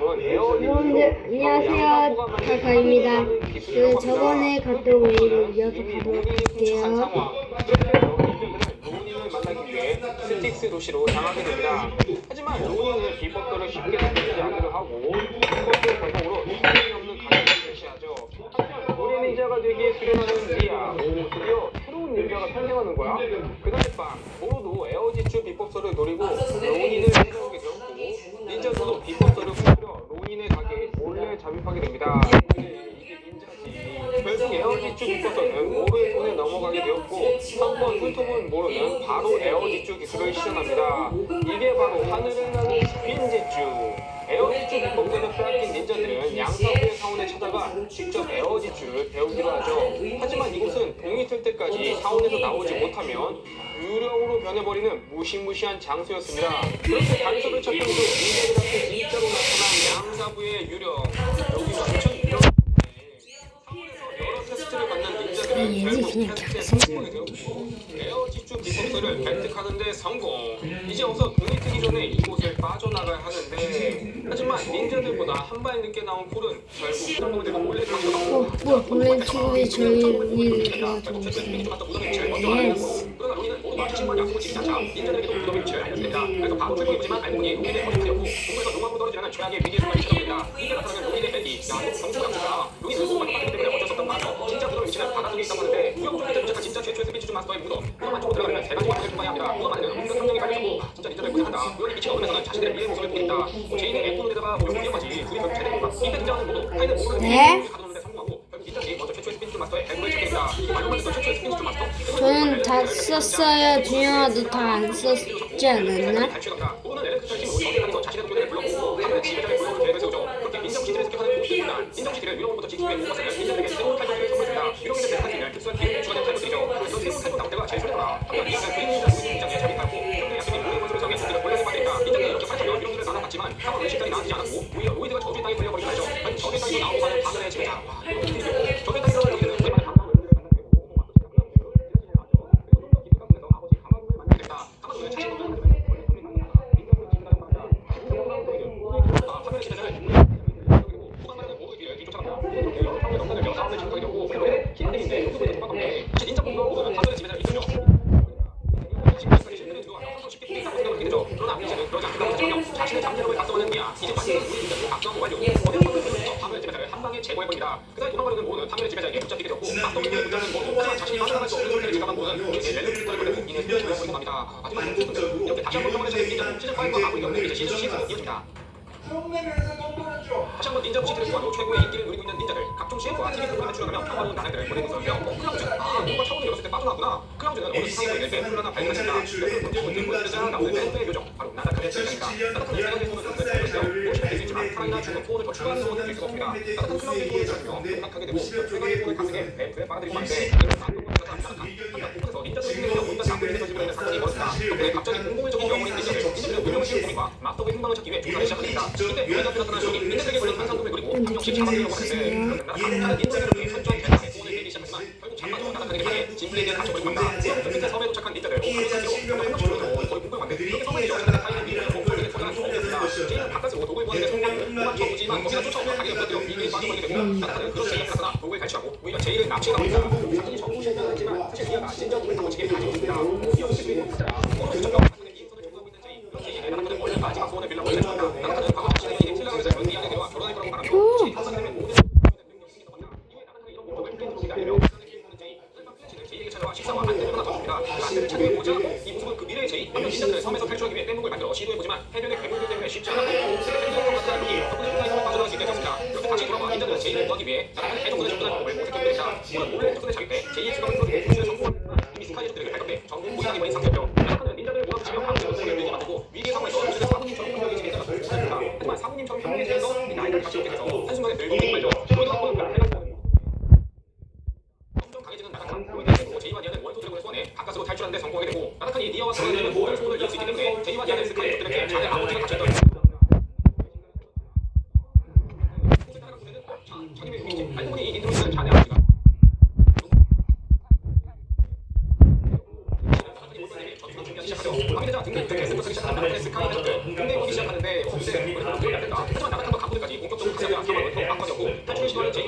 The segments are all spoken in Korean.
안녕하세요, 다카입니다. 저번에 갔던 웨이를 이어서 가도록 할게요. 만나기 위해 스틱스 도시로 향하게 됩니다. 하지만 로니는 비법들을 쉽게 느끼지 않기로 하고 비법의 결정으로 소용이 없는 가능성을 제시하죠. 한편 우리 닌자가 되기에 수련하는 리아, 드디어 새로운 닌자가 탄생하는 거야. 그날 밤 모두 에어지추 비법서를 노리고 로니를 찾아오게 되었고 닌자도 비법서를 풀려 로니네 가게에 몰래 잠입하게 됩니다. 이게 닌자지. 결국 에어지추 비법서는 모르의 손에 넘어가게 되었고 한번 훑어본 모르는 바로 에어지추 기술을 시전합니다. 이게 바로 하늘을 나는 스핀지추. 에어지추 비법서를 빼앗긴 닌자들은 양사부의 사원에 찾아가 직접 에어지추를 배우기로 하죠. 하지만 이곳은 동이 틀 때까지 사원에서 나오지 못하면 유령으로 변해버리는 무시무시한 장소였습니다. 그렇게 단서를 찾던 중 닌자들 앞에 진짜로 나타난 양사부의 유령. 여기 완전 유령. 여러 테스트를 받는 닌자들은 결국 테스트에 성공하게 되었고 에어지추 비법서를 획득하는 데 성공. 이제 어서 동이 트기 전에 이곳을 빠져나가야 하는데 하지만 닌자들보다 한 발 늦게 나온 콜은 결국 사람들과 몰래 빠져나가고 몰래 친구의 저희를 도와주고 있어요. 그러나 로니는 모두 자신만 약속을 지키지 않자 닌자들에게도 무덤의 위치를 알려줍니다. 그래서 바로 출근해보지만 알고 보니 로니를 버리되었고 동굴에서 용암으로 떨어지려는 최악의 위기의 순간이 찾아옵니다. 이때 나타나는 로니의 딸기 야 너 정수가 약속이야. 로니는 소금을 빠졌기 때문에 어쩔 수 없다고 하죠. 진짜 무덤의 위치는 바다 속에 있다고 하는데 무역 조직에 도착한 진짜 최초의 스피치 중 마스터의 무덤. 무덤 안쪽으로 들어가려면 세 가지 과정을 통과해야 합니다. 무덤 안에는 은근 함정이 깔려있고 진짜 닌자를 고생한다. 무역의 위치가 오면서는 자신들의 미래의 모습을 보겠다. 제인의 애꾸노데다가 위험까지 둘이 결국 제대로 이때 등장하는 모두 타인은 모르는 가두는데 성공하고 결국 닌자들이 먼저 최초의 스피치 중 마스터의 해골을 찾게 됩니다. 이게 말로만 듣던 최초의 스피치 중 마스터. 저는 다 썼어요. 준영아도 다 안 썼지 않았나? 오늘 엘렉트릭 팀은 어디서 자신의 동료들을 불러보고 하늘의 지배자를 불러오는 계획을 세우죠. 그렇게 민정시대를 습격하는 모습입니다. 민정시대를 유령으로부터 지키기 위해 모아서는 닌자들에게 새로운 탈출을 선물했습니다. 유령인의 베타팀은 특수한 기획 추가된 탈출이죠. 그래서 새로운 탈출 나올 자체가 제일 소리더라. 한편 닌자는 그린 닌자 등장에 잡입하고 유령들의 약속인 모든 모습을 성에 스틱을 골라내 받으니까 닌자들이 이렇게 파헤치며 유령들을 나눠봤지만 상황은 실전이 나아지지 않았고 오히려 로이드가 저주의 땅에 걸려버리고 말죠. 적의 땅에서 나오고 하는 하늘의 지배자. 적의 땅에서 로이드는 오랜만에 자신의 잠재력을 각성하는 미야 이제 마지막으로 각성 완료. 파멸의 지배자를 한 방에 제거해버립니다. 그다음에 도망가려는 모는 파멸의 지배자에게 붙잡히게 되었고 막동이를 붙잡는 모는 하지만 자신이 빠져나갈 수 없는 소리를 지각한 모는 이제 렐레를 떨어버리고 이내 숨을 버리고 갑니다. 마지막 모습은 이렇게 다시 한번 평화를 찾은 닌자 시즌 5과 마무리가 없는 이제 시즌 6으로 이어집니다. 다시 한번 닌자 부시들을 구하고 최고의 인기를 누리고 있는 닌자들 각종 CF와 TV 프로그램에 출연하며 평화로운 나날들을 보내고 있었는데요. 클라우즈 뭔가 차원을 열었을 때 빠져나왔구나. 클라우즈는 어느 세상에 보이는 뱀플라나 발견했습니다. 본질 보여주자 나오는 뱀플의 요정 바로 나다카의 지배자니까 나다카는 세상의 손을 잡는 사람이었어요. 무엇이 될수 있지만 사랑이나 죽음 소원을 더 추가하는 소원을 될 수가 없습니다. 나다카는 클라우즈의 소원을 들으며 생각하게 되고 최강의 소원을 가슴에 뱀플에 빨아들이고 하는데 그래서 닌자들의 힘내며 온갖 나쁜 짓을 지불하는 사건이 벌어졌다. 덕분에 갑자기 공공의적인 영혼인 닌자들은 운명을 씌운 고민과 마스터의 행방을 찾기 위해 조사를 시작합니다. 이때 요리 앞에 나타난 쇼니 닌자들에게 걸린 한상금을 그리고 한 명씩 잡아들이려고 하는데 나다카는 닌자들에게 설정 대상의 소원을 내기 시작하지만 결국 장마도 나다카에게 당해 진리에 대해 갇혀버리고 합니다. 저 끝에 섬에 도착한 닌자들 한 명씩 불러도 거의 공포영화인데 그렇게 섬에 도착한 타인의 미래를 공포에게 터져난 수가 없습니다. 제인은 바깥으로 독을 구하는 데 성공하고 도망쳐보지만 거기다 쫓아오며 자기가 무너뜨려 위기에 빠져버리게 되고 나다카는 그렇게 나타나 독을 갈취하고 오히려 제인을 납치해 갑니다. 자신이 전부 실패하지만 사실 리아가 진정 독을 덮어치게 가지고 있습니다. 이 연습이 진짜야. 서로 직접 나다카는 이 손을 정하고 있는 제인에게 나다카는 원래 마지막 소원을 빌라고 제청합니다. 나다카는 과거 자신의 일에 칠라그에서 리아에게 데려와 결혼할 거라고 말하며 제인이 한상이 되면 모든 제이에게 찾아와 식사와 안대를 하나 더 줍니다. 그 안대를 착용해보자 이 모습은 그 미래의 제이 몇몇 닌자들은 섬에서 탈출하기 위해 뗏목을 만들어 시도해보지만 해변의 괴물들 때문에 쉽지 않았고 세계적인 나타난 룩이 덕분에 혼자 섬을 빠져나갈 수 있게 되었습니다. 그렇게 다시 돌아와 닌자들은 제이를 구하기 위해 나타난 해적군에 접근한 법을 모색하게 됩니다. 오늘 몰래 해적군에 자격돼 제이의 수감을 풀어주고 구출에 성공한 이미 스카이족들에게 발각돼 전국 고양이 버린 상태였죠. 나타나는 닌자들을 모아붙이며 방금 모습을 밀게 만들고 위기의 상황에서 모습의 사부님처럼 평화적인 지배자가 되었습니다. 하지만 사부님처럼 평화해지면서 이 나이를 같이 얻게 돼서 한순간에 늙고 말죠. 로이드가 보는 강해지는 나다카 로이드의 제이와 니아는 원소 드래곤을 소환해 가까스로 탈출하는 데 성공하게 되고 나다칸이 니아와 상관되는 모든 소원을 이을 수 있기 때문에 제이와 니아는 스카이족들에게 자네 아버지가 갇혀있던 자기의 꿈이지 알고 보니 이 닌드로스는 자네 아버지가 시작하죠. 밤이 되자 등대 밑에 캐스트를 시작하는 나다칸의 스카이족들 등대에 오기 시작하는데 근데 원래 그렇게 안 된다. 하지만 나다칸과 가보는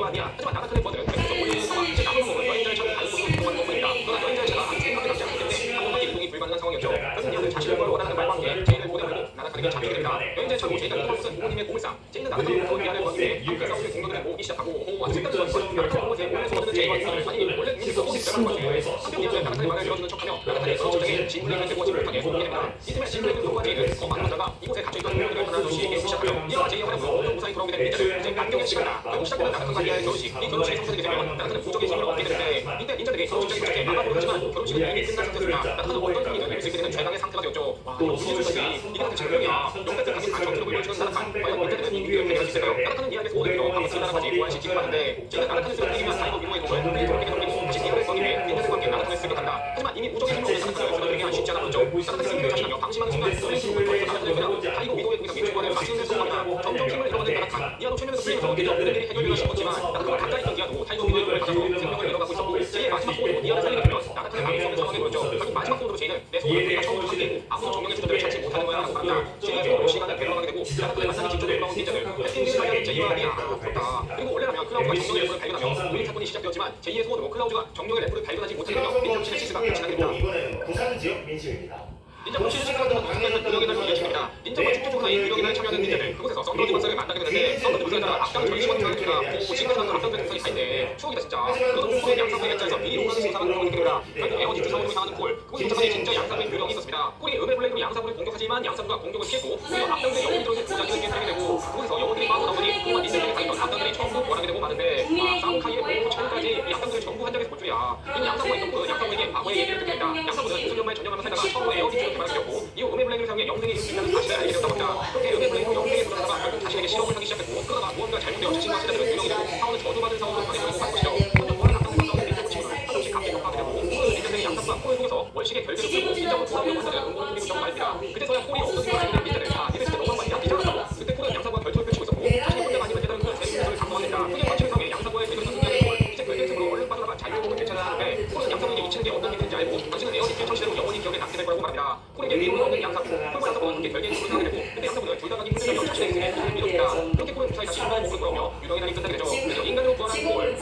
거 아니야. 하지만 나 같은 멤버들은 계속 올리는 상황, 이제 남은 부분은 여행자의 차를 다른 곳으로 이동하는 것뿐이다. 그러나 여행자의 차가 아주 생각이 남지 않기 때문에 한번까지 이동이 불가능한 상황이었죠. 그래서 이들은 자신을 걸 원하는 말과 함께 제인을 보내버리고 나나타에게 잡히게 됩니다. 여행자의 차로 제이가 이동할 곳은 부모님의 보물상. 제인은 나나타로부터 위안을 구하기 위해 함께 싸우는 공격을 모으기 시작하고 아주 색다른 건 나나타 공원에 몰래 숨어드는 제이와 아니 원래 이미 써보기 시작한 거지. 한편 미안해 나나타의 말을 들어주는 척하며 나나타의 전쟁에 진군에게 데리고 오지 못하게 돕게 됩니다. 이쯤에 진군에게 도와 제이는 더 많은 남자가 이곳에 갇혀있던 공격을 하나 둘씩 깨우기 시작하며 이와 제이의 활약으로 무사히 돌아오게 된 닌자들 이제 안경의 시간이다. 결국 시작되는 나나타와 리아의 결혼식. 이 결혼식이 성사되게 되면 나나타는 부적의 힘을 얻게 되는데 이때 닌자들이 결혼식장에 도착해 막아보려지만 결혼식은 이미 끝난 상태였으나 나나타는 어떤 의미를 낼수 있게 되는 최강의 상태가 되었죠. 또 무지수까지 이게 같은 증명이야. 영배들 가진 전투력을 보여주는 나나타. 과연 닌자들은 이 위기를 해낼 수 있을까요? 나나타는 이야기에서 모든 길로 바머스 나라까지 부활시키기 바라는데 제이는 나나타는 쓰러뜨리면 다이버 위로의 동을 흔들리 돌리게 돌리고 다시 이들을 꺼기 위해 닌자들과 함께 나나타를 쓰러뜨린다. 하지만 이미 무적의 힘으로 나나타를 쓰러뜨리기가 쉽지 않았죠. 나나타는 승리를 자신하며 방심하는 순간 스트레스를 통해서 나나타를 그냥 다이버 위로의 동이 위축과를 맞추는 데 성공합니다. 점점 힘을 잃어가는 나나타. 니아도 최면에서 풀리면서 이제 모든 일이 해결되나 싶었지만 나나타와 가까이 있던 니아도 다이버 위로의 동을 받아서 생명을 잃어가고 있었고 제이의 마지막 소원으로 니아를 살리게 되면 나나타는 아무 수 없는 상황에 놓였죠. 결국 마지막 소원으로 제이는 내 소원을 우리가 처음부터 하게 아무도 정령의 주저들을 찾지 못하는 거야 라고 말한다. 제이의 소원으로 시간을 데려가게 되고 나나타를 만나는 진정으로 돌아온 닌자들 해킹을 하여 제이와 니아 그렇다. 그리고 원래라면 클라우드가 정령의 래퍼를 발견하며 우리 사건이 시작되었지만 제이의 소원으로 클라우드가 정령의 래퍼를 발견하지 못하며 민정신의 시스가 끝이 나게 됩니다. 이번에는 부산 지역 민심입니다. 닌자 시스가 같은 방송에서 유령의 날을 이어집니다. 닌자와 집중조사인 유령의 날 참여하는 닌자들 그곳에서 썬더드 박사를 만나게 되는데 썬더드 박사가 앞장 전시원 전입니다. 오 지금까지 앞장전 동선이 다 있네. 추억이다 진짜. 그것도 무서운 양상의 액자에서 미리 오가는 수사가 들어오게 됩니다. 결국 에어디트 사원으로 향하는 콜 그곳에 도착하니 진짜 양상의 유령이 있었습니다. 콜이 음의 블랙으로 양상구를 공격하지만 양상구가 공격을 피했고 오히려 앞장된 영웅들에게 부작용을 깨뜨리게 되고 그곳에서 영웅들이 마구 나오니 또한 닌자들이 다니던 앞장들이 전부 구원하게 되고 마는데 싸움카이의 모두 차례까지 이 앞장들을 전부 한 장에서 볼 줄이야. 이는 양상구가 있던 콜은 양상구에게 과거의 얘기를 듣게 됩니다. 양상구는 무슨 연마에 전념하며 살다가 처음으로 에어디트를 개발하게 되었고 이후 음의 블랙을 사용해 영생의 힘을 있다는 사실을 알게 되었다고 합니다. 그렇게 음의 블랙으로 영생에 도전하다가 결국 자신에게 실험을 하기 시작했고 그러다가 무언가 잘못되어 자신과 세자들은 유령이 되고 사원은 저주받은 사원으로 변해버리고 간 것이죠. 먼저 무한한 앞장에서 싸우는 닌자고 친구를 한없이 강제 격파하게 되고 오늘은 닌자들이 양상과 콜을 통해서 원식의 결계를 풀고 닌자로 돌아오려고 하는데 응원을 돌리고 말입니다. 그때서야 콜이 없어진 걸 알게 된 닌자들 자 니들 진짜 너무한 거 아니야? 이상하다고. 그때 콜은 양상과 결투를 펼치고 있었고 자신의 혼자가 아니면 되다는 그 재능을 강조하겠다. 크게 맞추는 상에 양상과의 대결에서 승리하는 콜 이제 결계 틈으로 얼른 빠져나가 자유로움을 되찾아야 하는데 콜은 양상에게 미치는 게 어떤 일인지 알고 당신은 에어디트 처치대로 영원히 기억에 남게 될 거라고 말합니다. 콜에게 미움을 얻는 양상구 콜과 양상구는 함께 결계에 틈을 하게 되고 근데 양상구는 둘 다 가기 힘들다며 자신의 인생에 힘을 믿었습니다. 그렇게 콜은 무사히 다시 인간의 몸을 구하며 유령의 날이 끝나게 되죠. 그래서 인간으로 구하는 콜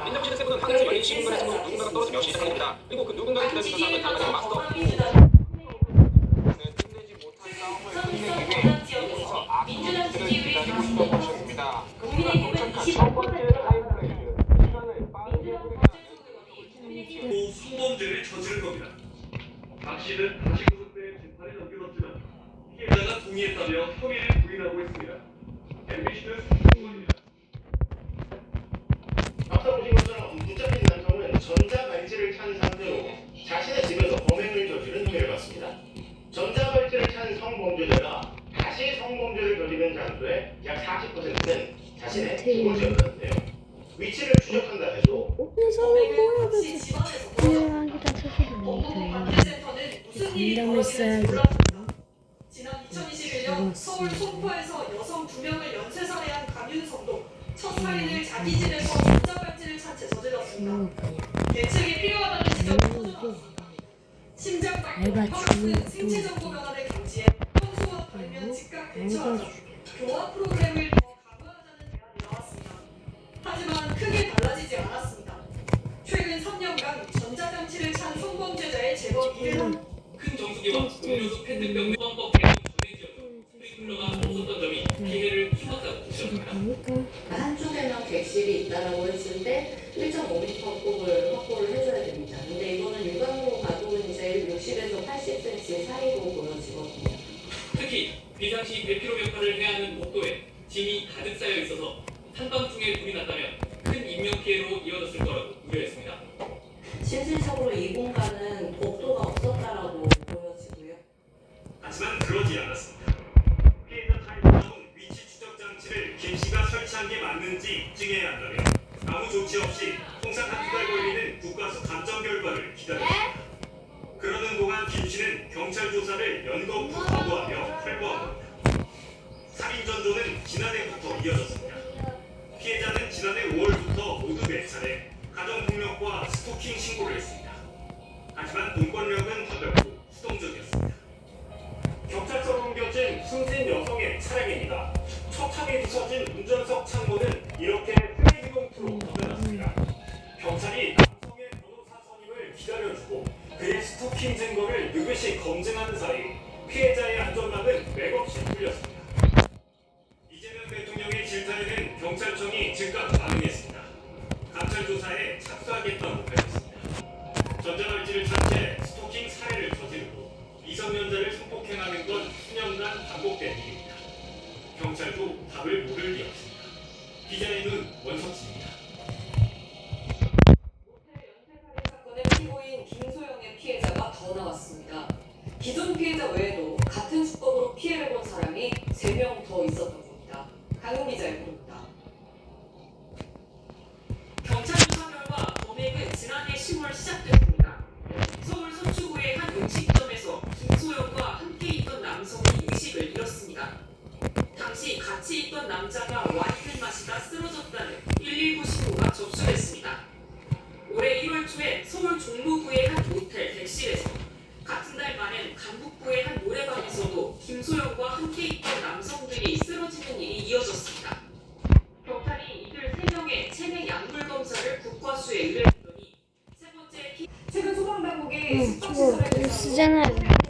민정신의 세븐은 하늘에서 열린 시공간의 세븐으로 누군가가 떨어지며 시작하게 됩니다. 그리고 그 누군가를 기다리는 사람은 당연히 마스터 끝내지 못한 싸움을 끝내기 위해 이곳에서 악인들을 기다리고 있던 것이었습니다. 그 순간 도착한 첫 번째 타임플레이드 시간을 빠르게 또 성범죄를 저지른 겁니다. 박 씨는 다시 구속돼 재판에 넘겨졌지만 피해자가 동의했다며 혐의를 부인하고 있습니다. MBC는 수고입니다. 앞서 보신 것처럼 붙잡힌 남성은 전자발찌를 찬 상태로 자신의 집에서 범행을 저지른 혐의를 받습니다. 전자발찌를 찬 성범죄자가 다시 성범죄를 저지른 장소의 약 40%는 자신의 주거지였는데요. 위치를 추적한다 해도 오픈성을 보여야지. 유명하기다 스스로 감담을 써야지. 지난 2021년 서울 송파에서 여성 2명을 연쇄살해한 강윤성도 첫 살인을 자기 집에서 전자발찌를 찬 채 저질렀습니다. 대책이 필요하다는 지적이 터져나왔습니다. 심장박동, 혈압 등 생체 정보 변화를 감지해 평소와 다르면 즉각 대처하자 교화 프로그램을 더 강화하자는 제안이 나왔습니다. 하지만 크게 달라지지 않았습니다. 최근 3년간 전자장치를 찬 성범죄자의 제법 1만 큰 정수기와 음료수 페트병 헌법 개정 전해지어서 스프링클러가 없었던 점이 피해를 키웠다고 지적합니다. 한쪽에만 객실이 있다라고 했을 때 1.5m급을 확보를 해줘야 됩니다. 근데 이거는 육안으로 봐도 이제 60에서 80cm 사이로 보여지거든요. 특히 비상시 대피로 역할을 해야 하는 복도에 짐이 가득 쌓여 있어서 한밤중에 불이 났다면 큰 인명피해로 이어졌을 거라고 우려했습니다. 실질적으로 이 공간은 복도가 없었다라고 보여지고요. 하지만 그러지 않았습니다. 피해자 타입으로 위치 추적 장치를 김 씨가 설치한 게 맞는지 입증해야 한다면 아무 조치 없이 통상 한두 달 걸리는 국가수 감정 결과를 기다렸습니다. 그러는 동안 김 씨는 경찰 조사를 연거푸 거부하며 탈거합니다. 살인 전조는 지난해부터 이어졌습니다. 피해자는 지난해 5월부터 모두 4차례 가정폭력과 스토킹 신고를 했습니다. 하지만 공권력은 가볍고 수동적이었습니다. 경찰서로 옮겨진 숨진 여성의 차량입니다. 척하게 부서진 운전석 창문은 이렇게 쓰레기 봉투로 덮여놨습니다. 경찰이 남성의 변호사 선임을 기다려주고 그의 스토킹 증거를 느긋이 검증하는 사이 피해자의 안전망은 맥없이 뚫렸습니다. 이재명 대통령의 질타에는 경찰청이 즉각 반응했습니다. 감찰 조사에 착수하겠다고 밝혔습니다. 전자발찌를 찬 채 스토킹 살해를 저지르고 미성년자를 성폭행하는 건 수년간 반복된 일입니다. 경찰도 답을 물을 리 없습니다. 기자의 눈 원석지입니다. 모텔 연쇄살인 사건의 피고인 김소영의 피해자가 더 나왔습니다. 기존 피해자 외에도 같은 수법으로 피해를 본 사람이 3명 더 있었던 겁니다. 강은 기자의 보도입니다. 경찰 조사 결과 범행은 지난해 10월 시작됐습니다. 서울 서초구의 한 음식점에서 김소영과 함께 있던 남성이 의식을 잃었습니다. 당시 같이 있던 남자가 와인을 마시다 쓰러졌다는 119 신고가 접수됐습니다. 올해 1월 초에 서울 종로구의 한 모텔 객실에서, 같은 달 말엔 강북구의 한 노래방에서도 김소영과 함께 있던 남성들이 쓰러지는 일이 이어졌습니다. 경찰이 이들 3명의 체내 약물 검사를 국과수에 의뢰했더니 세 번째 최근 소방당국이 숙박시설에 대해서 쓰잖아요.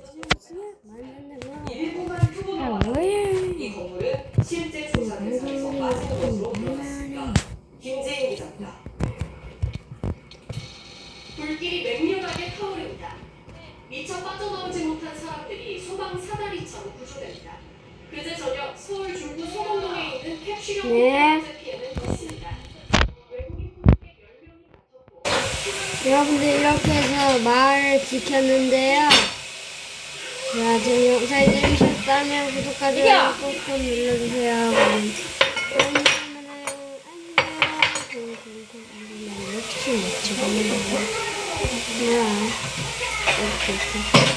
일부만 후보가 아, 왔다. 뭐야? 이 건물은 실제 조사 대상에서 빠진 것으로 드러났습니다. 김재인 기자입니다. 불길이 맹렬하게 타오릅니다. 미처 빠져나오지 못한 사람들이 소방 사다리차로 구조됩니다. 그제 저녁 서울 중구 소공동에 있는 캡슐형 네. 호텔 피해는 있습니다. 외국인 소득객 10명이 다쳤고 여러분들 이렇게 해서 마을을 지켰는데요. 자, 제 영상이 재밌었다면 구독과 좋아요 꾹꾹 눌러주세요. 안녕. 이렇게 맞죠? 이렇게.